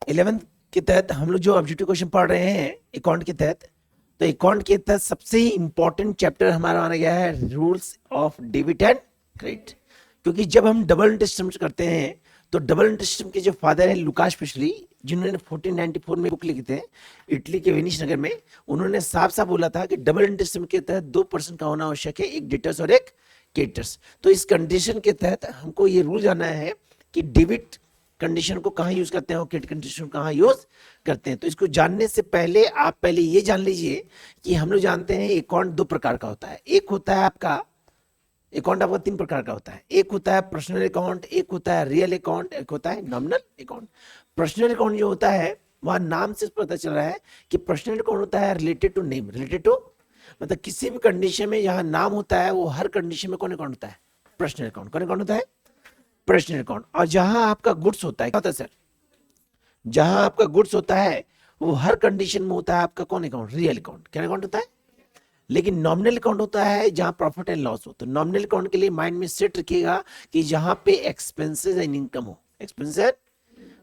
11th के तहत हम लोग जो ऑब्जेक्टिव क्वेश्चन पढ़ रहे हैं अकाउंट के तहत, तो अकाउंट के तहत सबसे इम्पोर्टेंट चैप्टर हमारा माना गया है rules of debit and credit. क्योंकि जब हम डबल इंटरेस्ट सिस्टम करते हैं तो डबल इंटरेस्ट सिस्टम के जो फादर है लुकास पेशली, जिन्होंने 1494 में बुक लिखे थे इटली के वेनिस नगर में, उन्होंने साफ साफ बोला था कि डबल इंटरेस्ट सिस्टम के तहत 2% का होना आवश्यक है, एक डेटर्स और एक क्रेडिटर्स। तो इस कंडीशन के तहत हमको ये रूल जानना है कि डेबिट कंडीशन को कहाँ यूज करते हैं और क्रेडिट कंडीशन को कहाँ यूज करते हैं। तो इसको जानने से पहले आप पहले ये जान लीजिए कि हम लोग जानते हैं अकाउंट दो प्रकार का होता है। एक होता है आपका अकाउंट, आपका तीन प्रकार का होता है। एक होता है पर्सनल अकाउंट, एक होता है रियल अकाउंट, एक होता है नॉमिनल अकाउंट। पर्सनल अकाउंट जो होता है वह नाम से पता चल रहा है कि पर्सनल अकाउंट होता है related to name, related to मतलब किसी भी कंडीशन में जहां नाम होता है वो हर कंडीशन में कौन अकाउंट होता है, पर्सनल अकाउंट। कौन अकाउंट होता है, पर्सनल अकाउंट। और जहां आपका गुड्स होता है, क्या होता है सर, जहां आपका गुड्स होता है वो हर कंडीशन में होता है आपका कौन अकाउंट, रियल अकाउंट। क्या अकाउंट होता है। लेकिन नॉमिनल अकाउंट होता है जहां प्रॉफिट एंड लॉस हो। तो नॉमिनल अकाउंट के लिए माइंड में सेट रखिएगा कि जहां पे एक्सपेंसेस एंड इनकम हो। एक्सपेंसेस,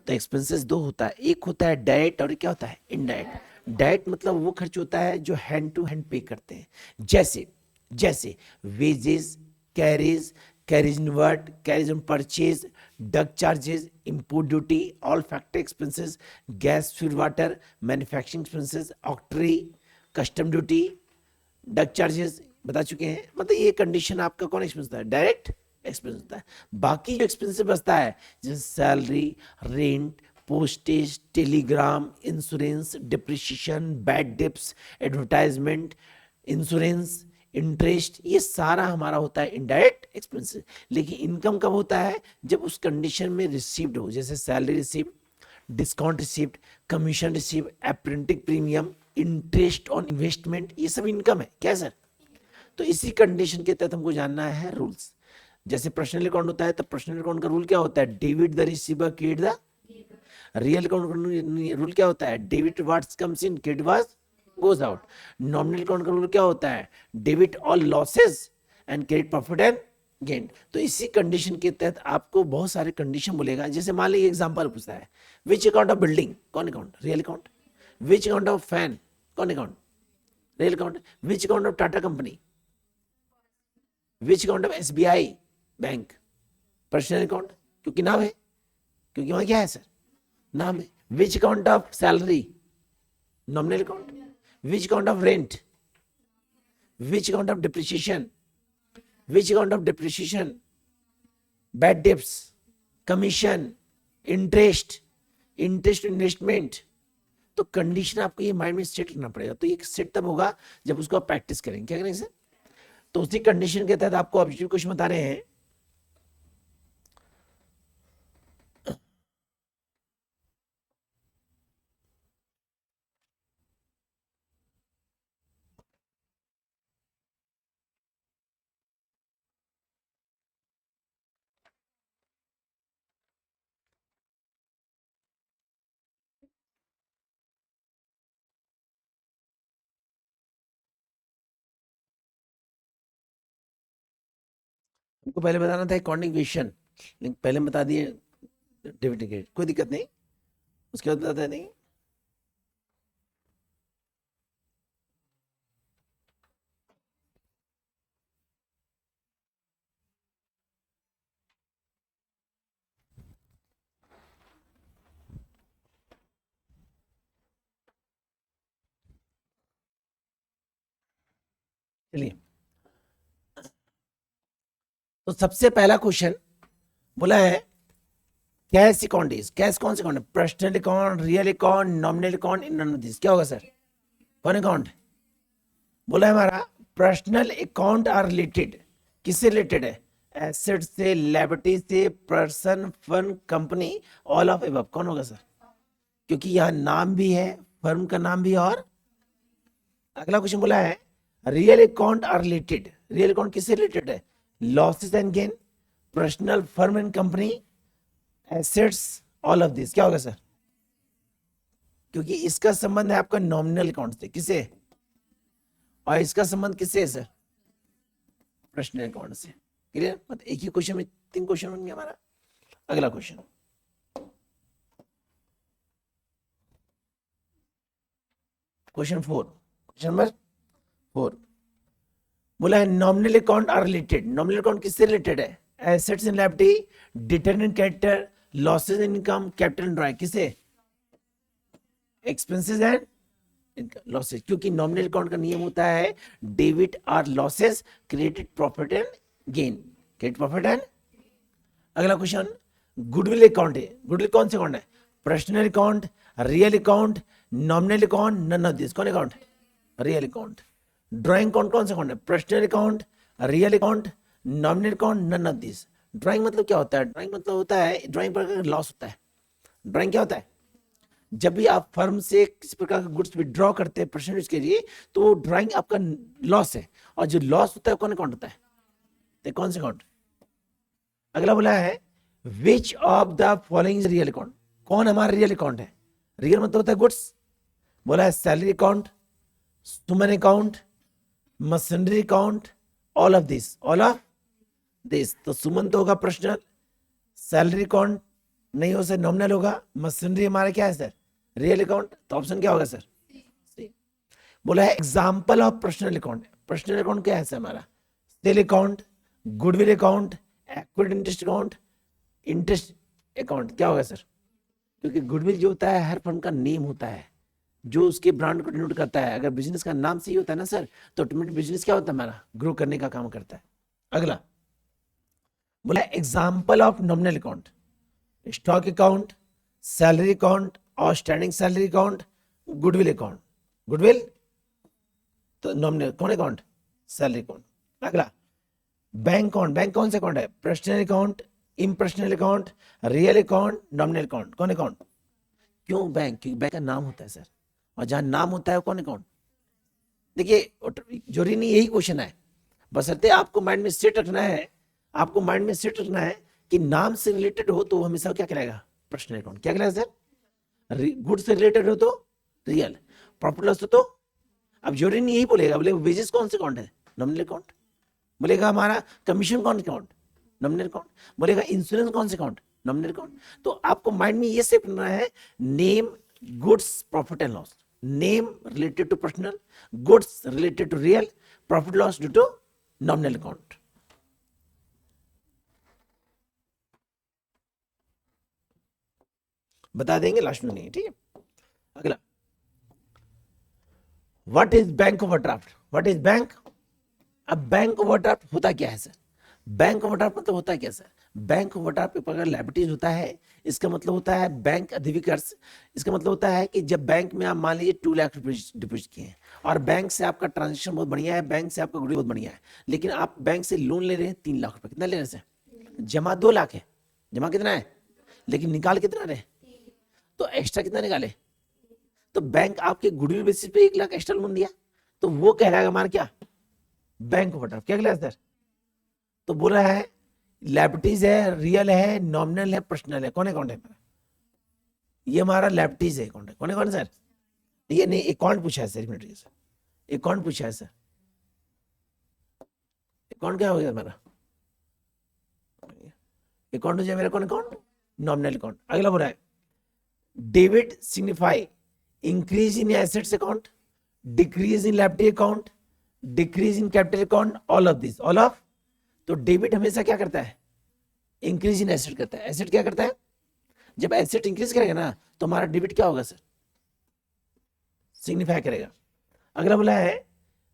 तो एक्सपेंसेस दो होता है, एक होता है डायरेक्ट और क्या होता है इनडायरेक्ट। डायरेक्ट मतलब वो खर्च होता है जो हैंड टू हैंड पे करते हैं, जैसे जैसे wages, carriage, carriage inward, carriage on purchase, dock charges, import duty, all factory expenses, gas fuel water, manufacturing expenses, octroi, custom duty, dock charges बता चुके हैं। मतलब ये कंडीशन आपका कौन एक्सपेंस होता है, डायरेक्ट एक्सपेंस होता है। बाकी जो एक्सपेंस बचता है जैसे salary, rent, postage, Telegram, insurance, depreciation, bad dips, advertisement, insurance, interest, ये सारा हमारा होता है इनडायरेक्ट एक्सपेंसेस। लेकिन इनकम कब होता है, जब उस कंडीशन में रिसीव्ड हो, जैसे salary received, discount received, commission received, apprentice premium, interest on investment, ये सब इनकम है। क्या सर। तो इसी कंडीशन के तहत हमको जानना है रूल्स। जैसे पर्सनल अकाउंट होता है तो पर्सनल अकाउंट का रूल क्या होता है, debit the receiver, credit the. Real account का रूल क्या होता है, debit what's comes in, credit what's goes out. Nominal account का रूल क्या होता है, debit all losses and credit profit and gain. तो इसी कंडीशन के तहत आपको बहुत सारे कंडीशन बोलेगा। जैसे मान लीजिए एग्जांपल पूछता है, विच अकाउंट ऑफ बिल्डिंग, कौन account, real account. Which account of fan, कौन account, real account. Which account of Tata company, which account of SBI bank, personal account, क्योंकि नाम है, क्योंकि वहां क्या है सर, नाम है। Which account of salary, nominal account. Which account of rent, which account of depreciation, which account of depreciation, bad dips, commission, interest, interest investment. तो कंडीशन आपको ये माइंड में सेट करना पड़ेगा। तो ये सेट तब होगा जब उसको आप प्रैक्टिस करेंगे। क्या करेंगे सर, तो उसी कंडीशन के तहत आपको ऑब्जेक्टिव क्वेश्चन बता रहे हैं। हमको पहले बताना था अकाउंटिंग क्वेश्चन, लेकिन पहले बता दिए डेबिट क्रेडिट, कोई दिक्कत नहीं, उसके बाद बताते नहीं। चलिए, तो सबसे पहला क्वेश्चन बोला है कैश अकाउंट इज, कैश कौन सा अकाउंट है, personal account, real account, nominal account, in none of this. क्या होगा सर, कौन अकाउंट बोला है हमारा, पर्सनल अकाउंट आर रिलेटेड, किससे रिलेटेड है, एसेट से, लायबिलिटी से, person, firm, company, all of above. कौन होगा सर, क्योंकि यहाँ नाम भी है, फर्म का नाम भी है। और अगला क्वेश्चन बोला है real account are related, real account किससे रिलेटेड है, losses and gain, personal, firm and company, assets, all of this. क्या होगा सर, क्योंकि इसका संबंध है आपका नॉमिनल अकाउंट से, किसे, और इसका संबंध किससे है सर, पर्सनल अकाउंट से। क्लियर, मतलब एक ही क्वेश्चन में तीन क्वेश्चन बन गया हमारा। अगला क्वेश्चन, क्वेश्चन 4, क्वेश्चन नंबर 4 बोला है nominal account are related. Nominal account किससे रिलेटेड है? Assets in liability, determinant character, losses in income, capital and drawing. किसे? एक्सपेंसेस एंड लॉसेस, क्योंकि नॉमिनल अकाउंट का नियम होता है debit are losses, credit profit and gain, credit profit and. अगला question goodwill account है। गुडविल कौन से अकाउंट है? Personal account, real account, nominal account, none of this. कौन account? Real account. Drawing account कौन सा अकाउंट है? Personal account, real account, nominal account, none of this. Drawing मतलब क्या होता है? ड्राइंग मतलब होता है, ड्राइंग पर लॉस होता है। ड्राइंग क्या होता है? जब भी आप फर्म से किसी प्रकार का गुड्स विड्रॉ करते हैं परसेंटेज के लिए, तो ड्राइंग आपका लॉस है, और जो लॉस होता है कौन अकाउंट होता है? तो कौन सा अकाउंट? अगला बोला है विच of the following is real account. कौन हमारा रियल अकाउंट है? रियल मतलब होता है गुड्स। बोला है salary account, Suman account, machinery account, all of this, all of this. तो सुमन तो होगा पर्सनल, सैलरी अकाउंट नहीं हो सर, नॉमिनल होगा, मशीनरी हमारा क्या है सर? Real account. तो ऑप्शन क्या होगा सर? बोला है example of personal account. Personal account क्या है सर हमारा? Sale account, goodwill account, equity interest account, interest account. क्या होगा सर? क्योंकि गुडविल जो होता है हर फर्म का नेम होता है जो उसके ब्रांड को डिनोट करता है। अगर बिजनेस का नाम सही होता है ना सर, तो ऑटोमेटिक बिजनेस क्या होता है हमारा? ग्रो करने का काम करता है। अगला बोला example of nominal account, stock account, salary account, outstanding salary account, goodwill account. Goodwill तो नॉमिनल कौन अकाउंट? Salary account. अगला बैंक अकाउंट। बैंक कौन सा अकाउंट है? Personal account, impersonal account, real account, nominal account. कौन अकाउंट? क्यों bank? क्योंकि bank का नाम होता है सर, और जहां नाम होता है कौन अकाउंट? देखिए जरूरी नहीं यही क्वेश्चन है, बशर्ते आपको माइंड में सेट रखना है, आपको माइंड में सेट रखना है कि नाम से रिलेटेड हो तो हमेशा क्या कहलाएगा? Personal account. क्या कहलाएगा सर? गुड से रिलेटेड हो तो रियल, प्रॉफिट लॉस हो तो। अब जरूरी नहीं यही बोलेगा, बोले वेजेस कौन से अकाउंट है? Nominal account. बोलेगा हमारा कमीशन कौन सा अकाउंट? Nominal account. बोलेगा इंश्योरेंस कौन से अकाउंट? Nominal account. तो आपको माइंड में ये सेट करना है, name goods profit and loss, name related to personal, goods related to real, profit loss due to nominal account. बता देंगे लास्ट में, नहीं ठीक है। अगला what is bank overdraft? What is bank? अब बैंक ओवरड्राफ्ट होता क्या है सर? बैंक ओवरड्राफ्ट मतलब होता क्या सर? बैंक ओवरड्राफ्ट पे अगर लायबिलिटीज होता है, इसका मतलब होता है बैंक अधिविकर्ष। इसका मतलब होता है कि जब बैंक में आप मान लीजिए 2 लाख रुपए डिपोजिट किए हैं, और बैंक से आपका ट्रांजेक्शन बहुत बढ़िया है, बैंक से आपका गुड बहुत बढ़िया है, लेकिन आप बैंक से लोन ले रहे हैं 3 लाख रुपए। कितना ले रहे हैं सर? जमा 2 लाख है, जमा कितना है, लेकिन निकाल कितना रहे? तो एक्स्ट्रा कितना निकाले? तो बैंक आपके गुडविल बेसिस पे 1 लाख एक्स्ट्रा लोन दिया, तो वो कहलाएगा हमारा क्या? Bank overdraft. क्या कहलाएगा सर? तो बोला है लायबिलिटीज है, रियल है, नॉमिनल है, पर्सनल है। कौन अकाउंट है? ये हमारा लायबिलिटीज है अकाउंट है। कौन अकाउंट सर? ये नहीं, अकाउंट पूछा है सर, एक मिनट सर, अकाउंट पूछा है सर। अकाउंट क्या हो गया हमारा? अकाउंट हो जाए मेरा कौन अकाउंट? Nominal account. अगला बोला है debit signify increase in assets account, decrease in liability account, decrease in capital account, all of this, all of. तो डेबिट हमेशा क्या करता है? इंक्रीज इन एसेट करता है। एसेट क्या करता है? जब एसेट इंक्रीज करेगा ना, तो हमारा डेबिट क्या होगा सर? सिग्निफाई करेगा। अगला बोला है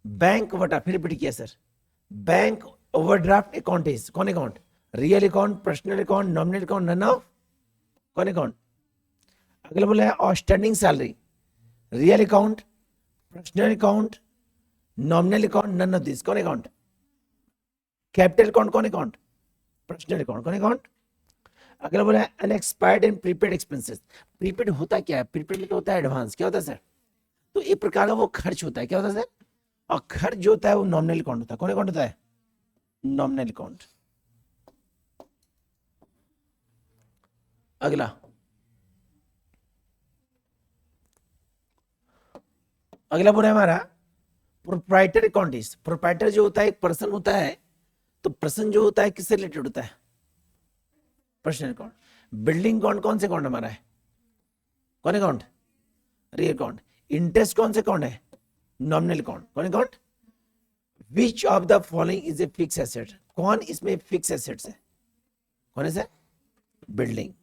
बैंक ओवरड्राफ्ट, फिर रिपीट किया sir, bank overdraft account is कौन account? Real account, personal account, nominal account, none of कौन अकाउंट? अगला बोला है outstanding salary, real account, personal account, nominal account, none of this. कौन अकाउंट? कैपिटल अकाउंट कौन account? Personal account. कौन account? अगला बोला है unexpired and prepaid expenses. Prepaid होता क्या है? प्रीपेड में तो होता है एडवांस। क्या होता है सर? तो एक प्रकार का वो खर्च होता है। क्या होता है सर? और खर्च जो होता है वो नॉमिनल अकाउंट होता है। कौन अकाउंट होता है? Nominal account. अगला अगला बोला है हमारा प्रोप्राइटर अकाउंट इज। प्रोप्राइटर जो होता है एक पर्सन होता है, तो पर्सन जो होता है किससे रिलेटेड होता है? Personal account. बिल्डिंग अकाउंट कौन से अकाउंट हमारा है? कौन अकाउंट? Real account. इंटरेस्ट कौन से अकाउंट है? Nominal account. कौन account? Which of the following is a fix asset? कौन इसमें फिक्स एसेट्स है? कौन है सर? बिल्डिंग।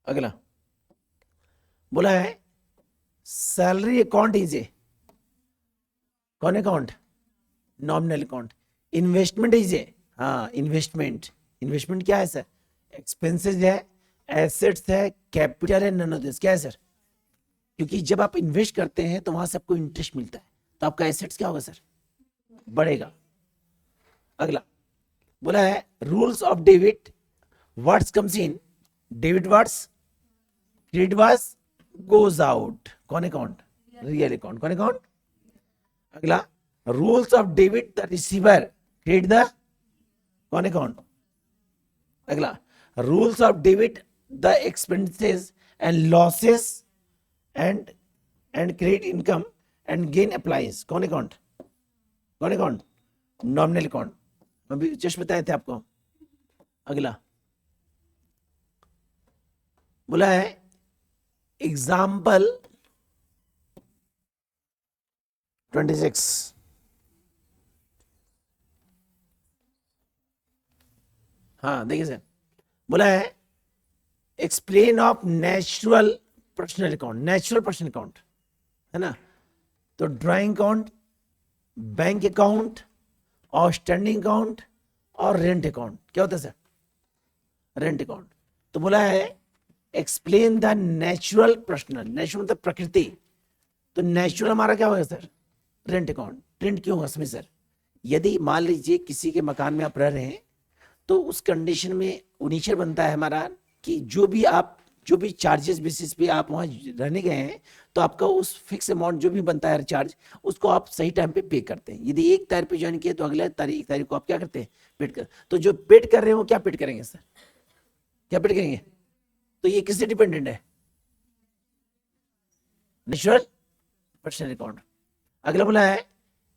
अगला बोला है सैलरी अकाउंट इज ए कौन account? Nominal account. Investment is a, हाँ इन्वेस्टमेंट। इन्वेस्टमेंट क्या है सर? एक्सपेंसेस है, एसेट्स है, कैपिटल है, नन ऑफ दिस। क्या है सर? क्योंकि जब आप इन्वेस्ट करते हैं तो वहां से आपको इंटरेस्ट मिलता है, तो आपका एसेट्स क्या होगा सर? बढ़ेगा। अगला बोला है rules of debit what's comes in debit what's credit what's goes out. कौन अकाउंट? Real account. कौन अकाउंट? अगला rules of debit the receiver credit the कौन अकाउंट? अगला rules of debit the expenses and losses and credit income and gain applies. कौन account? कौन account? Nominal account. अभी just बताए थे आपको। अगला बोला है एग्जाम्पल 26। हाँ देखिए सर, बोला है explain of natural personal account. Natural personal account है ना, तो drawing account, bank account, outstanding account और रेंट अकाउंट। क्या होता है सर? Rent account. तो बोला है explain the natural personal. Natural मतलब प्रकृति, तो नेचुरल हमारा क्या होगा सर? Rent account. रेंट क्यों होगा इसमें सर? यदि मान लीजिए किसी के मकान में आप रह रहे हैं तो उस कंडीशन में इनिशियल बनता है हमारा कि जो भी चार्जेस बेसिस पे आप वहां रहने गए हैं तो आपका उस फिक्स अमाउंट जो भी बनता है चार्ज उसको आप सही टाइम पे करते हैं। यदि 1 तारीख पे ज्वाइन किया तो अगले तारीख को आप क्या करते हैं? पेड कर। तो जो पेड कर रहे हैं वो क्या पेड करेंगे सर? क्या पेड करेंगे? तो ये किससे डिपेंडेंट है? Natural personal account. अगला बोला है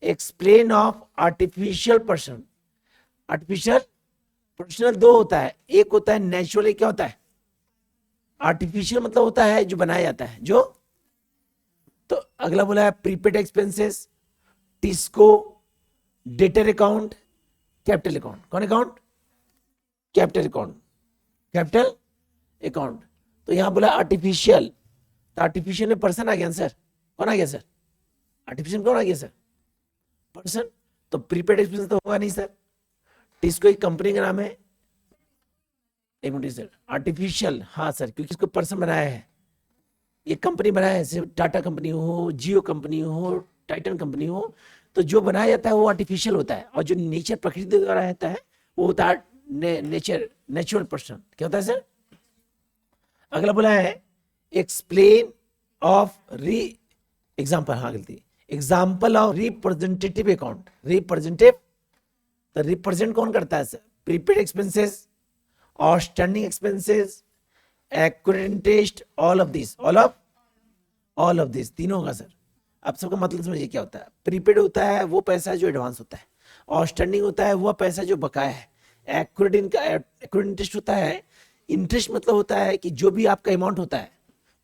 explain of artificial person. Artificial personal दो होता है, एक होता है नेचुरल, क्या होता है? आर्टिफिशियल मतलब होता है जो बनाया जाता है जो। तो अगला बोला है prepaid expenses, TISCO, debtor account, capital account. कौन account? Capital account. Capital account. तो यहां बोला आर्टिफिशियल, तो आर्टिफिशियल में पर्सन आ गया सर। कौन आ गया सर? आर्टिफिशियल कौन आ गया सर? पर्सन। तो प्रीपेड एक्सपेंसेस तो होगा नहीं सर। टिस्को एक कंपनी का नाम है। एक मिनट सर, आर्टिफिशियल, हाँ सर, क्योंकि इसको पर्सन बनाया है, ये कंपनी बनाया है, सिर्फ टाटा कंपनी हो, जियो कंपनी हो, टाइटन कंपनी हो, तो जो बनाया जाता है वो आर्टिफिशियल होता है, और जो नेचर प्रकृति द्वारा रहता है वो होता है नेचुरल पर्सन। क्या होता है सर? अगला बोला है एक्सप्लेन ऑफ री एग्जाम्पल, हाँ गलती, example of representative account. Representative, तो रिप्रेजेंट कौन करता है sir? Prepaid expenses, outstanding expenses, accurate interest, all of this तीनों होगा सर। अब सबका मतलब समझिए क्या होता है। प्रीपेड होता है वो पैसा जो एडवांस होता है, आउटस्टैंडिंग होता है वो पैसा जो बकाया है, एक्यूरेट इंटरेस्ट होता है। इंटरेस्ट मतलब होता है कि जो भी आपका अमाउंट होता है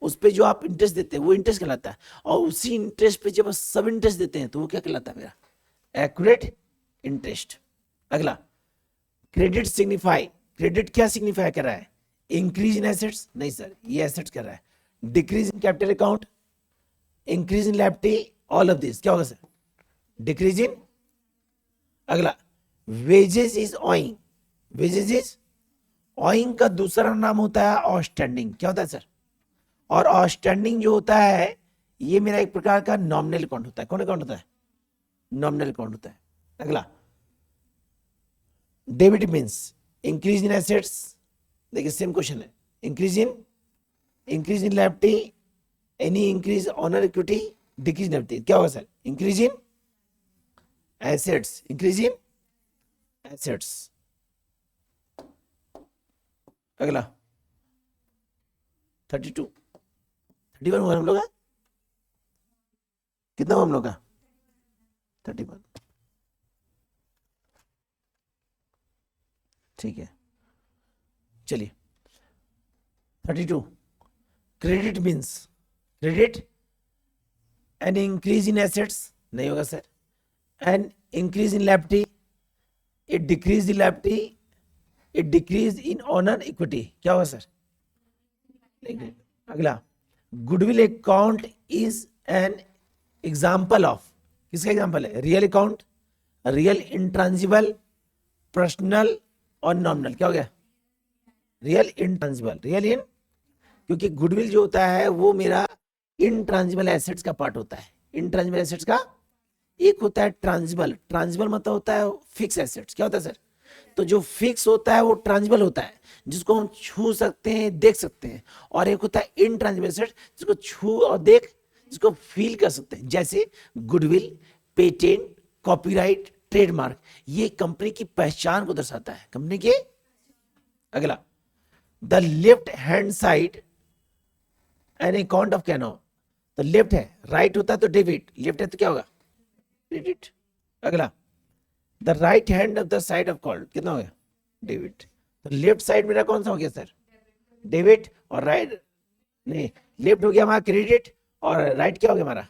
उस पर जो आप इंटरेस्ट देते हैं वो इंटरेस्ट कहलाता है, और उसी इंटरेस्ट पे जब सब इंटरेस्ट देते हैं तो वो क्या कहलाता है? मेरा एक्यूरेट इंटरेस्ट। अगला क्रेडिट सिग्निफाई, क्रेडिट क्या सिग्निफाई कर रहा है? इंक्रीज इन एसेट्स, नहीं सर ये एसेट्स कर रहा है। Decrease in capital account, increase in liability, all of this क्या होगा सर? Decrease in. अगला wages is owing, wages is owing का दूसरा नाम होता है आउटस्टैंडिंग। क्या होता है सर? और आउटस्टैंडिंग जो होता है ये मेरा एक प्रकार का नॉमिनल अकाउंट होता है। कौन अकाउंट होता है? नॉमिनल अकाउंट होता है। अगला debit means increase in assets, देखिए सेम क्वेश्चन है, increase in liability, any increase honour equity, decrease in liability. क्या होगा sir? Increase in assets, increase in assets. अगला 32 31 हुआ हम लोग का, कितना हुआ हम लोग का? 31। ठीक है चलिए 32, credit means credit an increase in assets, नहीं होगा sir, an increase in liability, it decrease in liability, it decrease in honour equity, क्या होगा सर? अगला, goodwill account is an example of, किसका एग्जाम्पल है? रियल अकाउंट, रियल इंट्रांजिबल, पर्सनल और nominal, क्या हो गया? रियल इंट्रांजिबल, रियल इन, क्योंकि गुडविल जो होता है वो मेरा इंट्रांजिबल एसेट्स का पार्ट होता है। इंट्रांजिबल एसेट्स का एक होता है ट्रांजिबल, ट्रांजिबल मतलब होता है फिक्स एसेट्स, क्या होता है सर? तो जो फिक्स होता है वो ट्रांजिबल होता है, जिसको हम छू सकते हैं, देख सकते हैं, और एक होता है इनट्रांजिबल एसेट्स, जिसको छू और देख, जिसको फील कर सकते हैं, जैसे गुडविल, पेटेंट, कॉपीराइट, ट्रेडमार्क, ये कंपनी की पहचान को दर्शाता है, कंपनी के। अगला, the left hand side an account of canoe, तो लेफ्ट है, राइट होता है तो डेबिट, लेफ्ट है तो क्या होगा? क्रेडिट। अगला, the right hand of the side of called, कितना हो गया? डेबिट। तो लेफ्ट साइड मेरा कौन सा हो गया सर? डेबिट, और राइट नहीं, लेफ्ट हो गया हमारा क्रेडिट, और राइट क्या हो गया हमारा?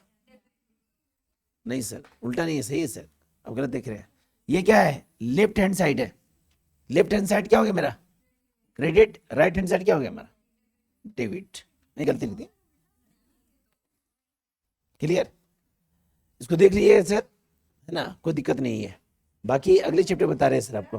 नहीं सर, उल्टा नहीं है, सही है सर, अब गलत देख रहे हैं। ये क्या है? लेफ्ट हैंड साइड है, लेफ्ट हैंड साइड क्या हो गया मेरा? क्रेडिट, राइट हैंड साइड क्या हो गया हमारा? डेबिट। नहीं, गलती नहीं थी, क्लियर? इसको देख लीजिए सर, है ना, कोई दिक्कत नहीं है। बाकी अगले चैप्टर बता रहे हैं सर आपको।